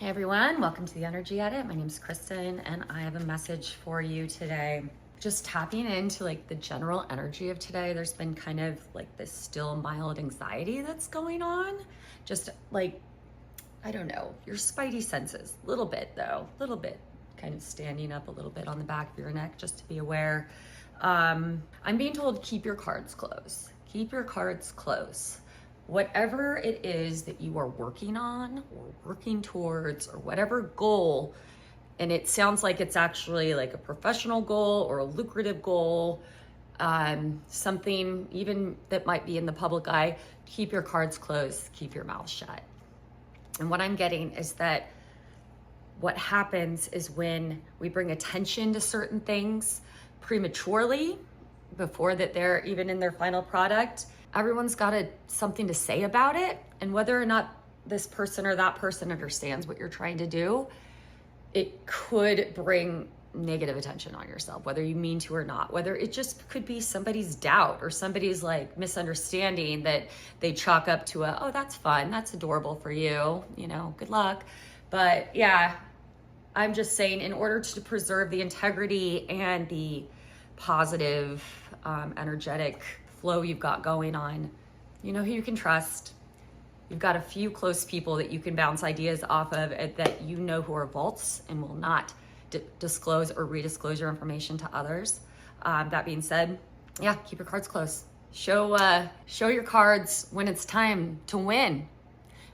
Hey everyone, welcome to the Energy Edit. My name is Kristen and I have a message for you today. Just tapping into like the general energy of today. There's been kind of like this still mild anxiety that's going on. Just like, I don't know, your spidey senses, a little bit though, a little bit kind of standing up a little bit on the back of your neck just to be aware. I'm being told keep your cards close. Keep your cards close. Whatever it is that you are working on or working towards or whatever goal, and it sounds like it's actually like a professional goal or a lucrative goal, something even that might be in the public eye, keep your cards closed, keep your mouth shut. And what I'm getting is that what happens is when we bring attention to certain things prematurely, before that they're even in their final product, everyone's got something to say about it. And whether or not this person or that person understands what you're trying to do, it could bring negative attention on yourself, whether you mean to or not, whether it just could be somebody's doubt or somebody's like misunderstanding that they chalk up to oh, that's fun, that's adorable for you, good luck. But yeah, I'm just saying, in order to preserve the integrity and the positive, energetic flow you've got going on, you know who you can trust. You've got a few close people that you can bounce ideas off of that you know who are vaults and will not disclose or redisclose your information to others. That being said, yeah, keep your cards close. Show your cards when it's time to win,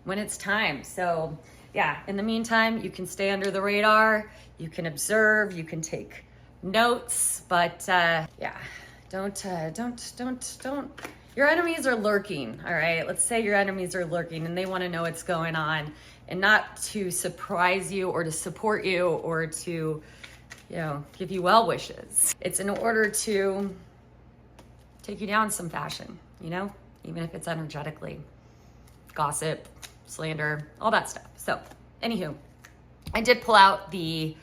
when it's time. So yeah, in the meantime, you can stay under the radar, you can observe, you can take notes, but yeah, don't, your enemies are lurking, all right? Let's say your enemies are lurking and they want to know what's going on, and not to surprise you or to support you or to, give you well wishes. It's in order to take you down some fashion, even if it's energetically. Gossip, slander, all that stuff. So, anywho, I did pull out the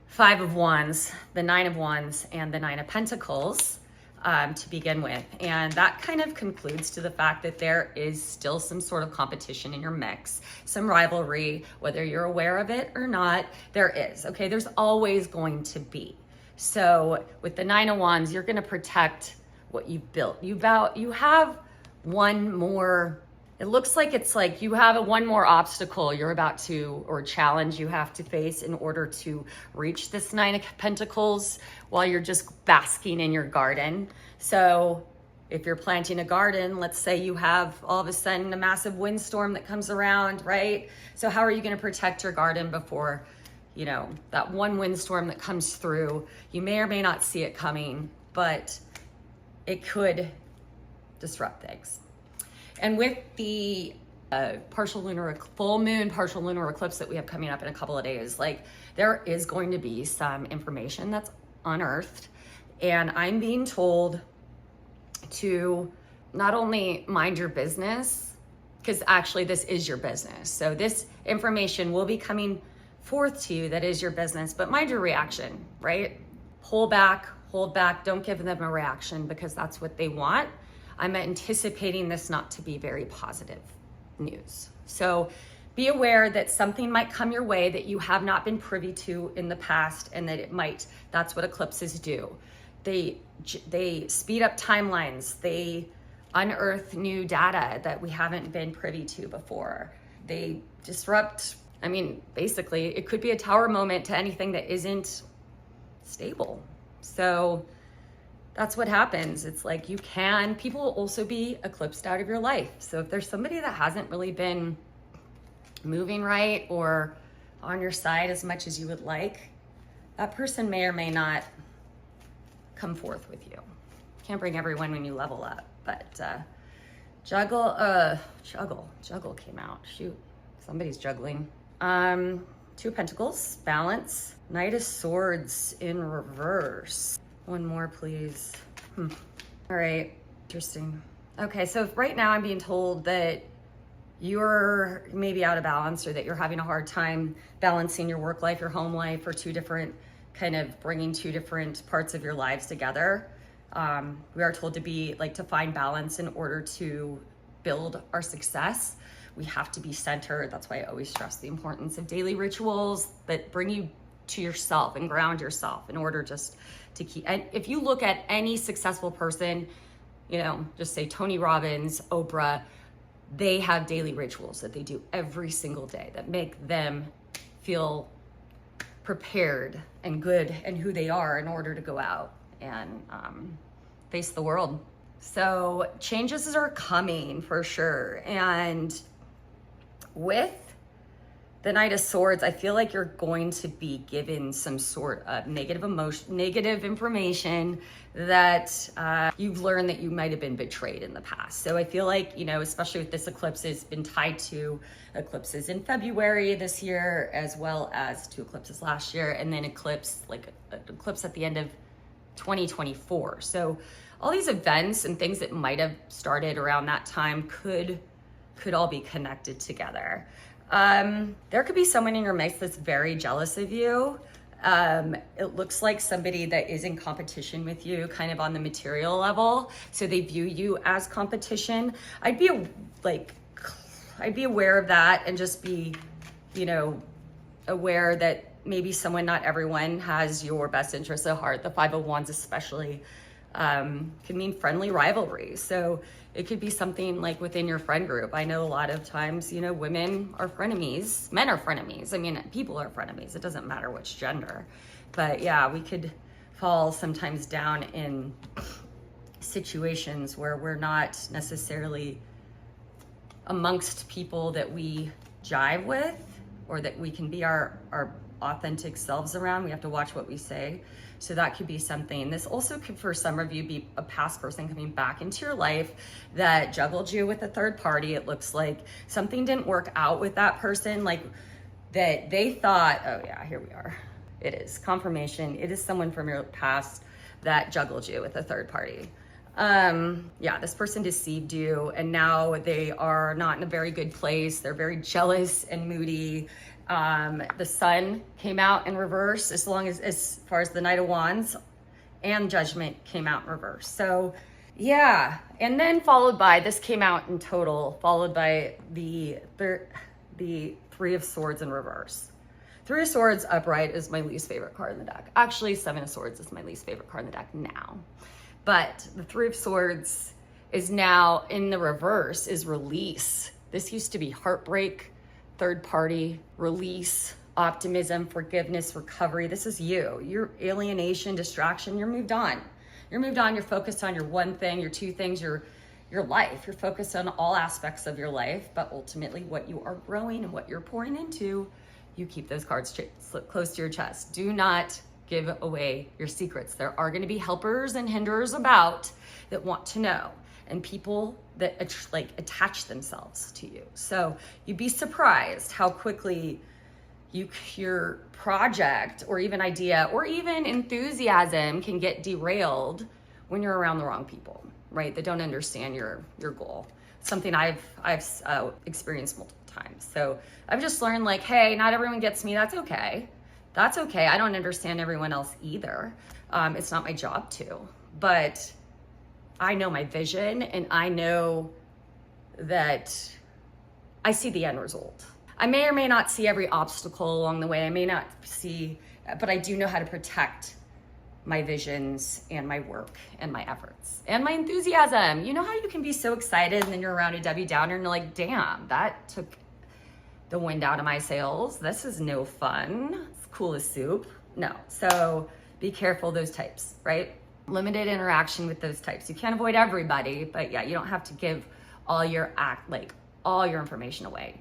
Five of Wands, the Nine of Wands, and the Nine of Pentacles to begin with. And that kind of concludes to the fact that there is still some sort of competition in your mix, some rivalry, whether you're aware of it or not, there is, okay? There's always going to be. So with the Nine of Wands, you're gonna protect what you've built. You have one more, it looks like it's like you have one more obstacle you're about to, or challenge you have to face in order to reach this Nine of Pentacles while you're just basking in your garden. So if you're planting a garden, let's say you have all of a sudden a massive windstorm that comes around, right? So how are you gonna protect your garden before, that one windstorm that comes through? You may or may not see it coming, but it could disrupt things. And with the full moon, partial lunar eclipse that we have coming up in a couple of days, like there is going to be some information that's unearthed. And I'm being told to not only mind your business, because actually this is your business. So this information will be coming forth to you that is your business, but mind your reaction, right? Hold back, don't give them a reaction because that's what they want. I'm anticipating this not to be very positive news. So be aware that something might come your way that you have not been privy to in the past, and that that's what eclipses do. They speed up timelines. They unearth new data that we haven't been privy to before. They disrupt, basically it could be a tower moment to anything that isn't stable. So that's what happens. It's like people will also be eclipsed out of your life. So if there's somebody that hasn't really been moving right or on your side as much as you would like, that person may or may not come forth with you. Can't bring everyone when you level up, but juggle came out. Shoot, somebody's juggling. Two of Pentacles, balance, Knight of Swords in reverse. One more, please. All right, interesting. Okay, so right now I'm being told that you're maybe out of balance, or that you're having a hard time balancing your work life, your home life, or bringing two different parts of your lives together. We are told to find balance in order to build our success. We have to be centered. That's why I always stress the importance of daily rituals that bring you to yourself and ground yourself in order just to keep. And if you look at any successful person, you know, just say Tony Robbins, Oprah, they have daily rituals that they do every single day that make them feel prepared and good and who they are in order to go out and face the world. So changes are coming for sure. And with the Knight of Swords, I feel like you're going to be given some sort of negative information that you've learned that you might have been betrayed in the past. So I feel like, you know, especially with this eclipse, it's been tied to eclipses in February this year, as well as 2 eclipses last year, and then eclipse at the end of 2024. So all these events and things that might have started around that time could all be connected together. There could be someone in your mix that's very jealous of you. It looks like somebody that is in competition with you, kind of on the material level. So they view you as competition. I'd be aware of that and just be, you know, aware that maybe not everyone has your best interests at heart. The 5 of Wands especially can mean friendly rivalry. So it could be something like within your friend group. I know a lot of times, you know, women are frenemies, men are frenemies. I mean, people are frenemies. It doesn't matter which gender. But yeah, we could fall sometimes down in situations where we're not necessarily amongst people that we jive with or that we can be our authentic selves around. We have to watch what we say. So that could be something. This also could, for some of you, be a past person coming back into your life that juggled you with a third party. It looks like something didn't work out with that person, like that they thought, oh yeah, here we are. It is confirmation. It is someone from your past that juggled you with a third party. Yeah, this person deceived you and now they are not in a very good place. They're very jealous and moody. The Sun came out in reverse as far as the Knight of Wands, and Judgment came out in reverse. So yeah, and then followed by, this came out in total, followed by the 3 of Swords in reverse. 3 of Swords upright is my least favorite card in the deck. Actually, 7 of Swords is my least favorite card in the deck now. But the 3 of Swords is now in the reverse, is release. This used to be heartbreak, third party, release, optimism, forgiveness, recovery. This is you. Your alienation, distraction, you're moved on. You're moved on, you're focused on your one thing, your 2 things, your life. You're focused on all aspects of your life, but ultimately what you are growing and what you're pouring into, you keep those cards close to your chest. Do not give away your secrets. There are gonna be helpers and hinderers about that want to know, and people that attach themselves to you. So you'd be surprised how quickly your project or even idea or even enthusiasm can get derailed when you're around the wrong people, right? That don't understand your goal. Something I've experienced multiple times. So I've just learned, like, hey, not everyone gets me. That's okay. That's okay. I don't understand everyone else either. It's not my job to, but I know my vision and I know that I see the end result. I may or may not see every obstacle along the way. I may not see, but I do know how to protect my visions and my work and my efforts and my enthusiasm. You know how you can be so excited and then you're around a Debbie Downer and you're like, damn, that took the wind out of my sails. This is no fun. It's cool as soup. No. So be careful, those types, right? Limited interaction with those types. You can't avoid everybody, but yeah, you don't have to give all your information away.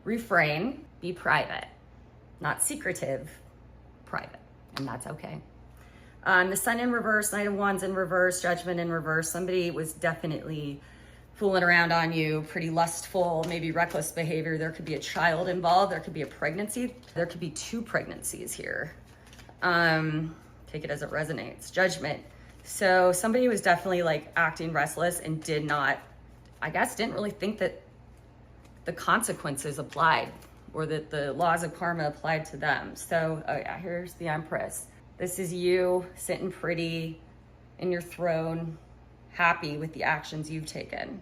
Refrain, be private, not secretive, private, and that's okay. The Sun in reverse, Knight of Wands in reverse, Judgment in reverse. Somebody was definitely fooling around on you, pretty lustful, maybe reckless behavior. There could be a child involved. There could be a pregnancy. There could be 2 pregnancies here. Take it as it resonates. Judgment. So somebody was definitely like acting restless and didn't really think that the consequences applied or that the laws of karma applied to them. So, oh yeah, here's the Empress. This is you sitting pretty in your throne, happy with the actions you've taken,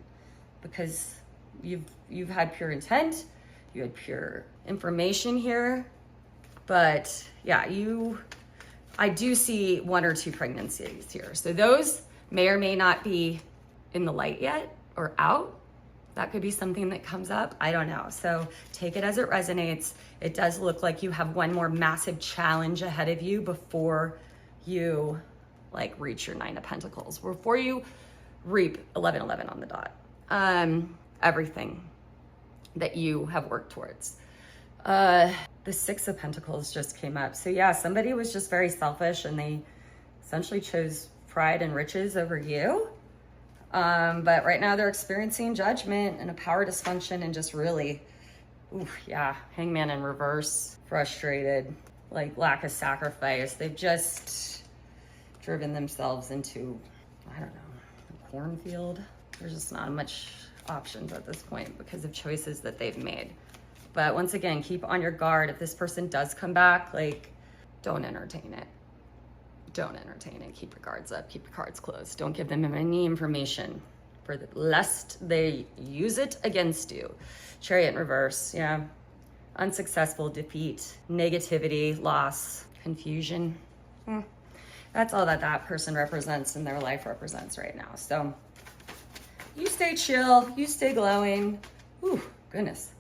because You've had pure intent, you had pure information here, but yeah, I do see 1 or 2 pregnancies here. So those may or may not be in the light yet or out. That could be something that comes up. I don't know. So take it as it resonates. It does look like you have one more massive challenge ahead of you before you like reach your 9 of Pentacles, before you reap 1111 on the dot. Everything that you have worked towards. The 6 of Pentacles just came up. So yeah, somebody was just very selfish and they essentially chose pride and riches over you. But right now they're experiencing judgment and a power dysfunction and just really, yeah, hangman in reverse, frustrated, like lack of sacrifice. They've just driven themselves into, I don't know, a cornfield. There's just not much options at this point because of choices that they've made. But once again, keep on your guard. If this person does come back, like, don't entertain it. Don't entertain it. Keep your guards up. Keep your cards closed. Don't give them any information lest they use it against you. Chariot in reverse. Yeah. Unsuccessful, defeat, negativity, loss, confusion. That's all that person represents and their life represents right now. So you stay chill. You stay glowing. Ooh, goodness.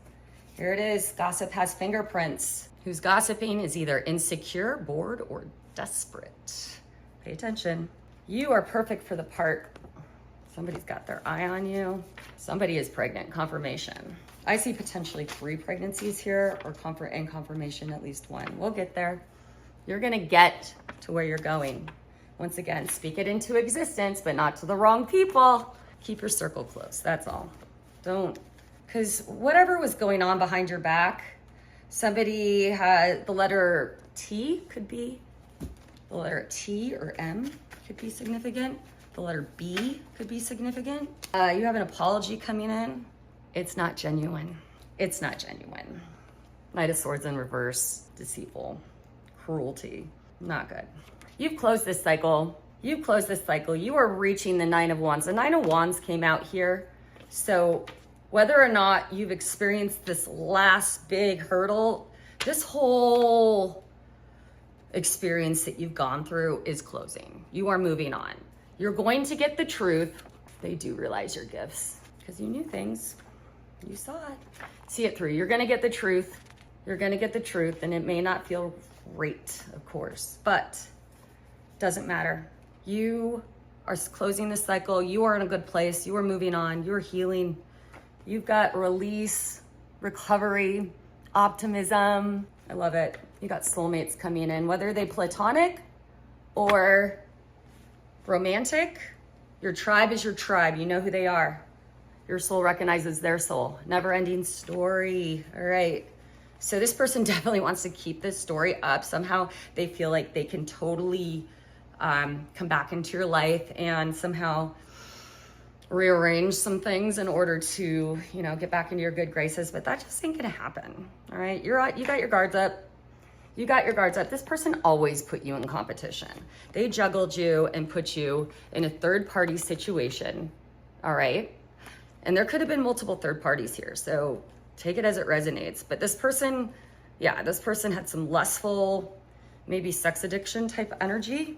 Here it is. Gossip has fingerprints. Who's gossiping is either insecure, bored, or desperate. Pay attention. You are perfect for the part. Somebody's got their eye on you. Somebody is pregnant. Confirmation. I see potentially 3 pregnancies here, or confirmation at least 1. We'll get there. You're gonna get to where you're going. Once again, speak it into existence, but not to the wrong people. Keep your circle close. That's all. Don't, because whatever was going on behind your back, somebody had the letter T could be. The letter T or M could be significant. The letter B could be significant. You have an apology coming in. It's not genuine. It's not genuine. Knight of Swords in reverse, deceitful, cruelty, not good. You've closed this cycle. You've closed this cycle. You are reaching the 9 of Wands. The 9 of Wands came out here. So whether or not you've experienced this last big hurdle, this whole experience that you've gone through is closing. You are moving on. You're going to get the truth. They do realize your gifts because you knew things. You saw it. See it through. You're going to get the truth. You're going to get the truth, and it may not feel great, of course, but doesn't matter. You are closing the cycle. You are in a good place. You are moving on. You're healing. You've got release, recovery, optimism. I love it. You got soulmates coming in, whether they platonic or romantic. Your tribe is your tribe. You know who they are. Your soul recognizes their soul. Never-ending story. All right. So this person definitely wants to keep this story up. Somehow they feel like they can totally come back into your life and somehow rearrange some things in order to, you know, get back into your good graces, but that just ain't gonna happen. All right, you got your guards up. You got your guards up. This person always put you in competition. They juggled you and put you in a third-party situation. All right, and there could have been multiple third parties here, so take it as it resonates. But this person, yeah, this person had some lustful, maybe sex addiction type energy.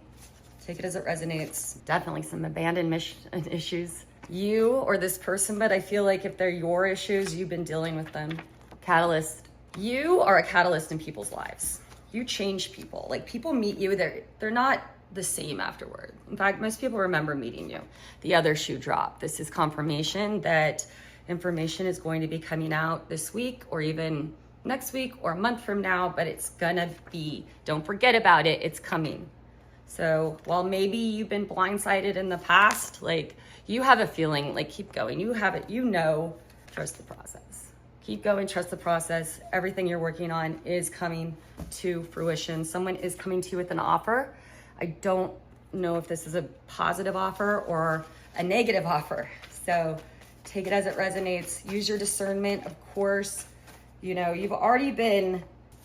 Take it as it resonates. Definitely some abandonment issues. You or this person, but I feel like if they're your issues, you've been dealing with them. Catalyst. You are a catalyst in people's lives. You change people. Like, people meet you, they're not the same afterward. In fact, most people remember meeting you. The other shoe drop. This is confirmation that information is going to be coming out this week or even next week or a month from now, but it's gonna be. Don't forget about it. It's coming. So while maybe you've been blindsided in the past, like, you have a feeling, like, keep going. You have it, you know, trust the process. Keep going, trust the process. Everything you're working on is coming to fruition. Someone is coming to you with an offer. I don't know if this is a positive offer or a negative offer. So take it as it resonates. Use your discernment, of course. You know, you've already been,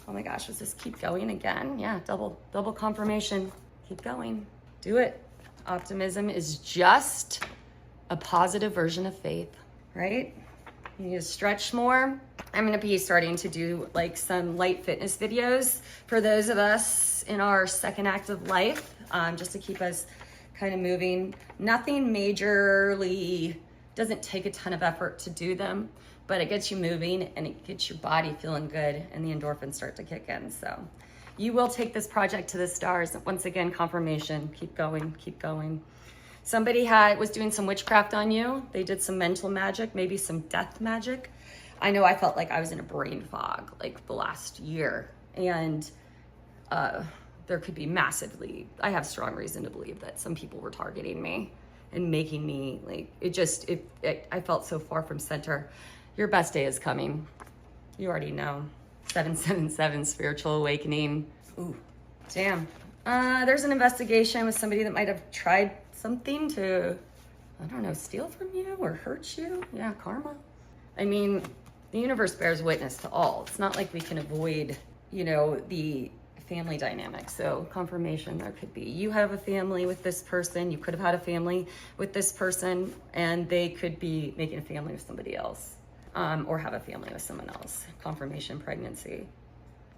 oh my gosh, does this keep going again? Yeah, double confirmation. Keep going, do it. Optimism is just a positive version of faith, right? You need to stretch more. I'm gonna be starting to do like some light fitness videos for those of us in our second act of life, just to keep us kind of moving. Nothing majorly, doesn't take a ton of effort to do them, but it gets you moving and it gets your body feeling good and the endorphins start to kick in. So you will take this project to the stars. Once again, confirmation, keep going, keep going. Somebody was doing some witchcraft on you. They did some mental magic, maybe some death magic. I know I felt like I was in a brain fog like the last year, and there could be massively, I have strong reason to believe that some people were targeting me and making me like, I felt so far from center. Your best day is coming. You already know. 777 spiritual awakening. Ooh, damn. There's an investigation with somebody that might have tried something to, I don't know, steal from you or hurt you. Yeah, karma. I mean, the universe bears witness to all. It's not like we can avoid, you know, the family dynamic. So confirmation, there could be, you have a family with this person, you could have had a family with this person, and they could be making a family with somebody else, or have a family with someone else. Confirmation, pregnancy.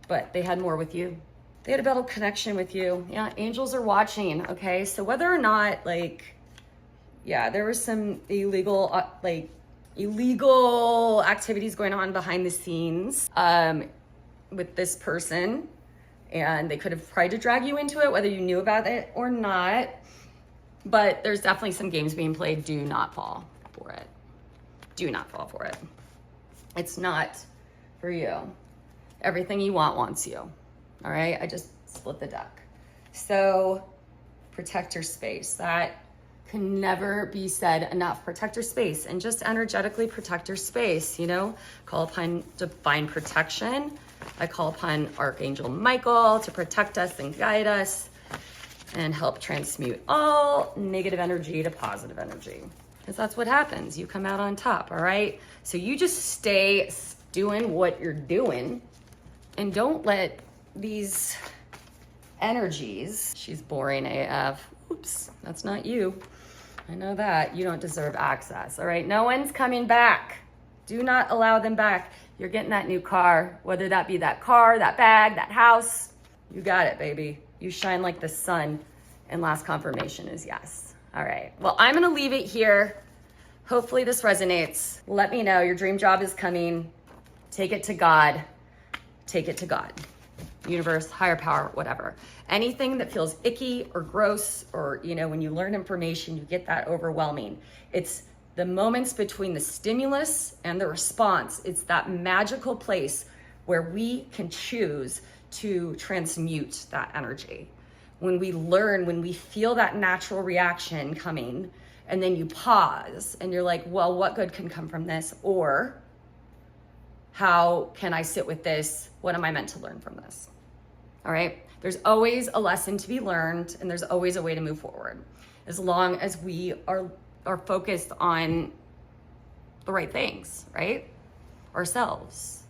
But they had more with you. They had a better connection with you. Yeah, angels are watching, okay? So whether or not, like, yeah, there was some illegal activities going on behind the scenes with this person, and they could have tried to drag you into it, whether you knew about it or not. But there's definitely some games being played. Do not fall for it. Do not fall for it. It's not for you. Everything you want wants you. All right, I just split the deck. So protect your space. That can never be said enough. Protect your space and just energetically protect your space, you know? Call upon divine protection. I call upon Archangel Michael to protect us and guide us and help transmute all negative energy to positive energy. Because that's what happens. You come out on top, all right? So you just stay doing what you're doing and don't let these energies, she's boring AF. Oops, that's not you. I know that. You don't deserve access, all right? No one's coming back. Do not allow them back. You're getting that new car, whether that be that car, that bag, that house. You got it, baby. You shine like the sun. And last confirmation is yes. All right, well, I'm gonna leave it here. Hopefully this resonates. Let me know. Your dream job is coming. Take it to God. Take it to God. Universe, higher power, whatever. Anything that feels icky or gross, or, you know, when you learn information, you get that overwhelming. It's the moments between the stimulus and the response. It's that magical place where we can choose to transmute that energy. When we learn, when we feel that natural reaction coming, and then you pause and you're like, well, what good can come from this? Or how can I sit with this? What am I meant to learn from this? All right, there's always a lesson to be learned, and there's always a way to move forward, as long as we are focused on the right things, right? Ourselves,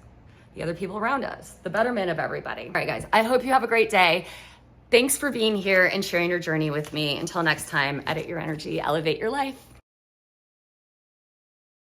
the other people around us, the betterment of everybody. All right, guys, I hope you have a great day. Thanks for being here and sharing your journey with me. Until next time, edit your energy, elevate your life.